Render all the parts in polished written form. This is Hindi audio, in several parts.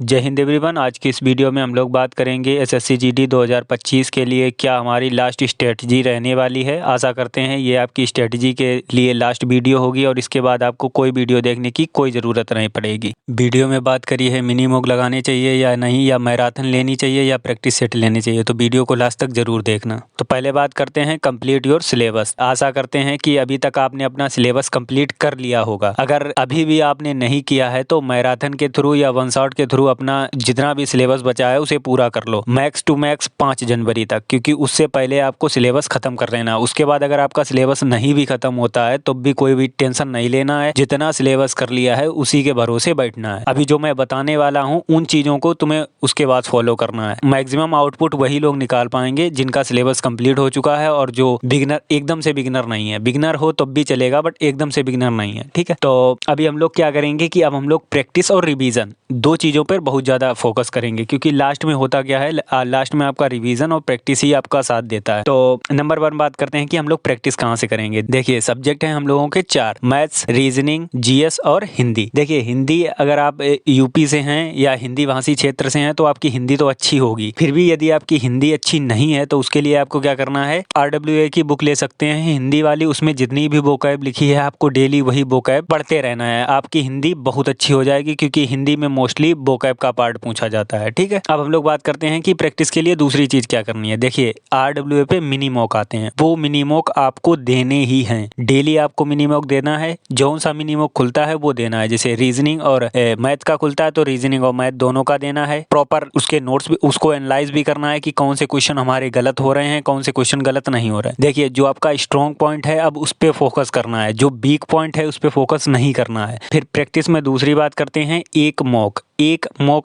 जय हिंद एवरीवन। आज की इस वीडियो में हम लोग बात करेंगे एसएससी जीडी 2025 के लिए क्या हमारी लास्ट स्ट्रेटजी रहने वाली है। आशा करते हैं ये आपकी स्ट्रेटजी के लिए लास्ट वीडियो होगी और इसके बाद आपको कोई वीडियो देखने की कोई ज़रूरत नहीं पड़ेगी। वीडियो में बात करी है मिनी मॉक लगाने चाहिए या नहीं, या मैराथन लेनी चाहिए या प्रैक्टिस सेट लेनी चाहिए, तो वीडियो को लास्ट तक जरूर देखना। तो पहले बात करते हैं कंप्लीट योर सिलेबस। आशा करते हैं कि अभी तक आपने अपना सिलेबस कंप्लीट कर लिया होगा। अगर अभी भी आपने नहीं किया है तो मैराथन के थ्रू या वन शॉट के थ्रू अपना जितना भी सिलेबस बचा है उसे पूरा कर लो, मैक्स टू मैक्स 5 जनवरी तक, क्योंकि उससे पहले आपको सिलेबस खत्म कर लेना। उसके बाद अगर आपका सिलेबस नहीं भी खत्म होता है तो भी कोई भी टेंशन नहीं लेना है। जितना सिलेबस कर लिया है उसी के भरोसे बैठना है। अभी जो मैं बताने वाला हूँ उन चीज़ों को तुम्हें उसके बाद फॉलो करना है। मैक्सिमम आउटपुट वही लोग निकाल पाएंगे जिनका सिलेबस कंप्लीट हो चुका है और जो बिगनर, एकदम से बिगनर नहीं है। बिगनर हो तब भी चलेगा बट एकदम से बिगनर नहीं है, ठीक है। तो अभी हम लोग क्या करेंगे कि अब हम लोग प्रैक्टिस और रिवीजन दो चीज़ों पर बहुत ज़्यादा फोकस करेंगे, क्योंकि लास्ट में होता क्या है, लास्ट में आपका रिवीजन और प्रैक्टिस ही आपका साथ देता है। तो नंबर 1 बात करते हैं कि हम लोग प्रैक्टिस कहाँ से करेंगे। देखिए सब्जेक्ट है हम लोगों के 4, मैथ्स, रीजनिंग, जीएस और हिंदी। देखिए हिंदी अगर आप यूपी से हैं या हिंदी भाषी क्षेत्र से हैं तो आपकी हिंदी तो अच्छी होगी। फिर भी यदि आपकी हिंदी अच्छी नहीं है तो उसके लिए आपको क्या करना है, RWA की बुक ले सकते हैं हिंदी वाली। उसमें जितनी भी वोकैब लिखी है आपको डेली वही वोकैब पढ़ते रहना है। आपकी हिंदी बहुत अच्छी हो जाएगी, क्योंकि हिंदी में मोस्टली वोकैब का पार्ट पूछा जाता है, ठीक है। अब हम लोग बात करते हैं कि प्रैक्टिस के लिए दूसरी चीज क्या करनी है। देखिए RWA पे मिनी मॉक आते हैं, वो मिनी मॉक आपको देने ही हैं। डेली आपको मिनी मॉक देना है। जौन सा मिनी मॉक खुलता है वो देना है। जैसे रीजनिंग और मैथ का खुलता है तो रीजनिंग और मैथ दोनों का देना है। प्रॉपर उसके नोट्स भी, उसको एनालाइज भी करना है कि कौन से क्वेश्चन हमारे गलत हो रहे हैं, कौन से क्वेश्चन गलत नहीं हो रहे हैं। देखिए जो आपका स्ट्रॉन्ग पॉइंट है अब उस पर फोकस करना है, जो वीक पॉइंट है उस पर फोकस नहीं करना है। फिर प्रैक्टिस में दूसरी बात करते हैं, एक मॉक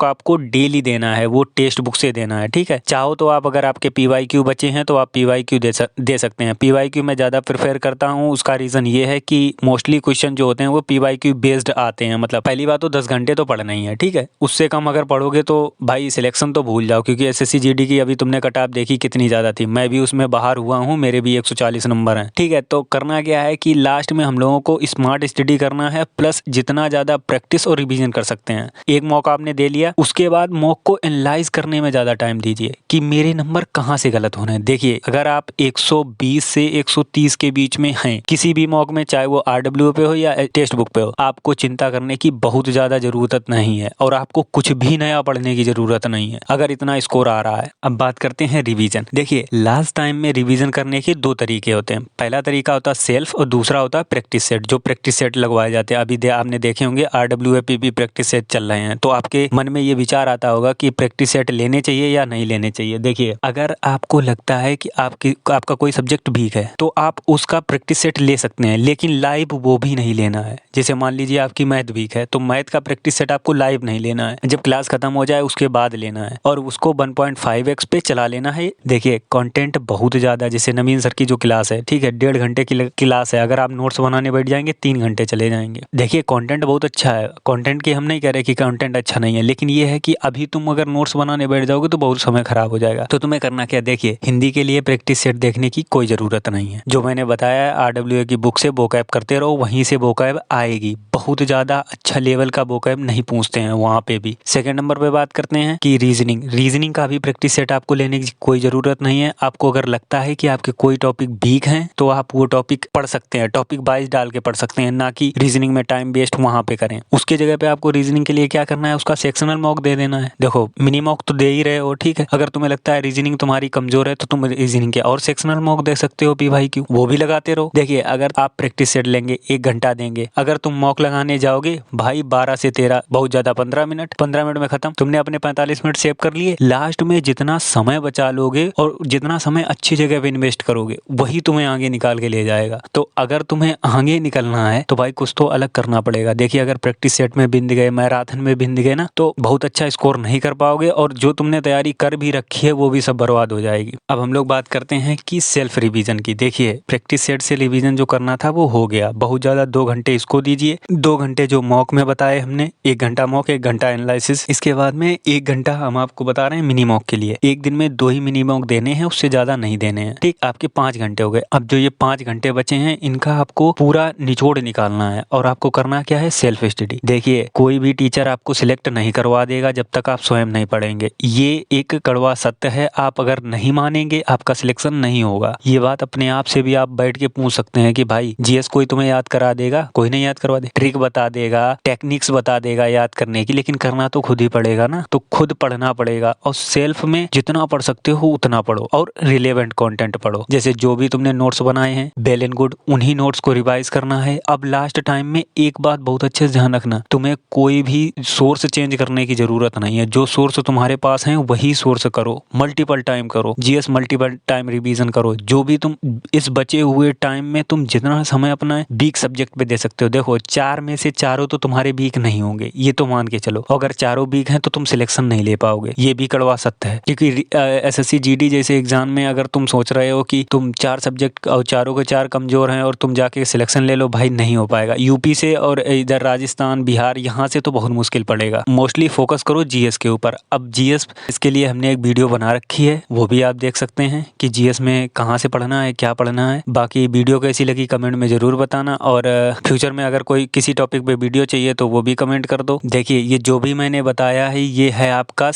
आपको डेली देना है, वो टेक्स्ट बुक से देना है, ठीक है। चाहो तो आप, अगर आपके PYQ बचे हैं तो आप PYQ दे सकते हैं। PYQ मैं ज़्यादा प्रेफर करता हूँ। उसका रीज़न ये है कि मोस्टली क्वेश्चन जो होते हैं वो PYQ बेस्ड आते हैं। मतलब पहली बात तो 10 घंटे तो पढ़ना ही है, ठीक है। उससे कम अगर पढ़ोगे तो भाई सिलेक्शन तो भूल जाओ, क्योंकि SSC GD की अभी तुमने कट ऑफ देखी कितनी ज़्यादा थी। मैं भी उसमें बाहर हुआ हूँ, मेरे भी 140 नंबर हैं, ठीक है। तो करना क्या है कि लास्ट में हम लोगों को स्मार्ट स्टडी करना है, प्लस जितना ज़्यादा प्रैक्टिस और रिविजन कर सकते हैं। एक मॉक आपने दे लिया, उसके बाद मॉक को एनालाइज करने में ज़्यादा टाइम दीजिए कि मेरे नंबर कहाँ से गलत होने हैं। देखिए अगर आप 120 से 130 के बीच में हैं किसी भी मॉक में, चाहे वो RWA पे हो या टेक्स्ट बुक पे हो, आपको चिंता करने की बहुत ज़्यादा ज़रूरत नहीं है और आपको कुछ भी नया पढ़ने की ज़रूरत नहीं है अगर इतना स्कोर आ रहा है। अब बात करते हैं रिवीजन। देखिए लास्ट टाइम में रिवीजन करने के 2 तरीके होते हैं। पहला तरीका होता है सेल्फ और दूसरा होता है प्रैक्टिस सेट। जो प्रैक्टिस सेट लगवाए जाते हैं, अभी आपने देखे होंगे RWA पे भी प्रैक्टिस सेट चल रहे हैं, तो आपके मन में ये विचार आता होगा कि प्रैक्टिस सेट लेने चाहिए या नहीं लेने चाहिए। देखिए अगर आपको लगता है कि आपका कोई सब्जेक्ट वीक है तो आप उसका प्रैक्टिस सेट ले सकते हैं, लेकिन लाइव वो भी नहीं लेना है। जैसे मान लीजिए आपकी मैथ वीक है तो मैथ का प्रैक्टिस सेट आपको लाइव नहीं लेना है, जब क्लास खत्म हो जाए उसके बाद लेना है और उसको 1.5x पे चला लेना है। देखिए कंटेंट बहुत ज़्यादा, जैसे नवीन सर की जो क्लास है, ठीक है, 1.5 घंटे की क्लास है। अगर आप नोट्स बनाने बैठ जाएंगे 3 घंटे चले जाएंगे। देखिए कंटेंट बहुत अच्छा है, कंटेंट की हम नहीं कह रहे कि कंटेंट अच्छा नहीं है, लेकिन ये है कि अभी तुम अगर नोट्स बनाने बैठ जाओगे तो बहुत समय खराब हो जाएगा। तो तुम्हें करना क्या, देखिए हिंदी के लिए प्रैक्टिस सेट देखने की कोई ज़रूरत नहीं है। जो मैंने बताया RWA की बुक से वोकैब करते रहो, वहीं से वोकैब आएगी। बहुत ज़्यादा अच्छा लेवल का वोकैब नहीं पूछते हैं वहाँ पे भी। सेकंड नंबर पे बात करते हैं कि रीजनिंग का भी प्रैक्टिस सेट आपको लेने की कोई ज़रूरत नहीं है। आपको अगर लगता है कि आपके कोई टॉपिक वीक हैं तो आप वो टॉपिक पढ़ सकते हैं, टॉपिक वाइज डाल के पढ़ सकते हैं, ना कि रीजनिंग में टाइम वेस्ट वहाँ पे करें। उसके जगह पे आपको रीजनिंग के लिए क्या करना है, उसका सेक्शनल मॉक दे देना है। देखो मिनी मॉक तो दे ही रहे हो, ठीक है। अगर तुम्हें लगता है रीजनिंग तुम्हारी कमजोर है तो तुम रीजनिंग के और सेक्शनल मॉक दे सकते हो, PYQ वो भी लगाते रहो। देखिए अगर आप प्रैक्टिस सेट लेंगे 1 घंटा देंगे, अगर तुम मॉक लगाने जाओगे भाई 12 से 13, बहुत ज्यादा 15 मिनट में खत्म। तुमने अपने 45 मिनट सेव कर लिए। लास्ट में जितना समय बचा लोगे और जितना समय अच्छी जगह पे इन्वेस्ट करोगे वही तुम्हें आगे निकाल के ले जाएगा। तो अगर तुम्हें आगे निकलना है तो भाई कुछ तो अलग करना पड़ेगा। देखिए अगर प्रैक्टिस सेट में बिंद गए, मैराथन में बिंद गए ना, तो बहुत अच्छा स्कोर नहीं कर पाओगे और जो तुमने तैयारी कर भी रखी है वो भी सब बर्बाद हो जाएगी। अब हम लोग बात करते हैं कि सेल्फ रिवीजन की। देखिए प्रैक्टिस सेट से रिवीजन जो करना था वो हो गया, बहुत ज़्यादा 2 घंटे इसको दीजिए। 2 घंटे जो मॉक में बताए हमने, 1 घंटा मॉक 1 घंटा एनालिसिस, इसके बाद में 1 घंटा हम आपको बता रहे हैं मिनी मॉक के लिए। एक दिन में 2 ही मिनी मॉक देने हैं, उससे ज्यादा नहीं देने हैं। ठीक, आपके 5 घंटे हो गए। अब जो ये 5 घंटे बचे हैं इनका आपको पूरा निचोड़ निकालना है और आपको करना क्या है, सेल्फ स्टडी। देखिए, कोई भी टीचर आपको सिलेक्ट नहीं करवा देगा जब तक आप स्वयं नहीं पढ़ेंगे। ये एक कड़वा सत्य है। आप अगर नहीं मानेंगे आपका सिलेक्शन नहीं होगा। ये बात अपने आप से भी आप बैठ के पूछ सकते हैं कि भाई जीएस कोई तुम्हें याद करा देगा? कोई नहीं याद करवा दे। ट्रिक बता देगा, टेक्निक्स बता देगा याद करने की, लेकिन करना तो खुद ही पड़ेगा ना। तो खुद पढ़ना पड़ेगा और सेल्फ में जितना पढ़ सकते हो उतना पढ़ो और रिलेवेंट कंटेंट पढ़ो। जैसे जो भी तुमने नोट्स बनाए हैं वेल एंड गुड, उन्हीं नोट्स को रिवाइज करना है। अब लास्ट टाइम में एक बात बहुत अच्छे से ध्यान रखना, तुम्हें कोई भी सोर्स चेंज करने की जरूरत नहीं है। जो सोर्स तुम्हारे पास है वही सोर्स करो, मल्टीपल टाइम करो, जीएस मल्टीपल टाइम रिवीजन करो। जो भी तुम इस बचे हुए टाइम में तुम जितना समय अपना वीक सब्जेक्ट पे दे सकते हो। देखो 4 में से चारों तो तुम्हारे वीक नहीं होंगे, ये तो मान के चलो। अगर चारों वीक हैं तो तुम सिलेक्शन नहीं ले पाओगे, ये भी कड़वा सत्य है। क्योंकि एसएससी जीडी जैसे एग्जाम में अगर तुम सोच रहे हो कि तुम 4 सब्जेक्ट और चारों के 4 कमजोर हैं और तुम जाके सिलेक्शन ले लो, भाई नहीं हो पाएगा। यूपी से और इधर राजस्थान बिहार यहाँ से तो बहुत मुश्किल पड़ेगा। मोस्टली फोकस करो जीएस के ऊपर। अब जीएस इसके लिए हमने एक वीडियो बना रखी है, वो भी आप देख सकते हैं कि जीएस में कहाँ से पढ़ना है, क्या पढ़ना है। बाकी वीडियो कैसी लगी कमेंट में जरूर बताना, और फ्यूचर में अगर कोई किसी टॉपिक पे वीडियो चाहिए तो वो भी कमेंट कर दो। देखिए, ये जो भी मैंने बताया है ये है आपका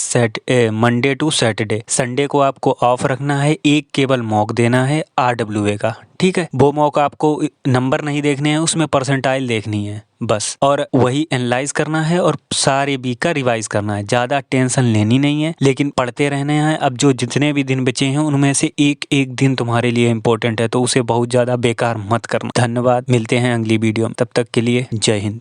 मंडे टू सैटरडे। संडे को आपको ऑफ रखना है, एक केवल मॉक देना है RWA का। ठीक है, वो मॉक आपको नंबर नहीं देखने हैं, उसमें परसेंटाइल देखनी है बस, और वही एनालाइज करना है और सारे वीक का रिवाइज करना है। ज़्यादा टेंशन लेनी नहीं है, लेकिन पढ़ते रहने हैं। अब जो जितने भी दिन बचे हैं उनमें से एक एक दिन तुम्हारे लिए इंपॉर्टेंट है, तो उसे बहुत ज़्यादा बेकार मत करना। धन्यवाद, मिलते हैं अगली वीडियो में, तब तक के लिए जय हिंद।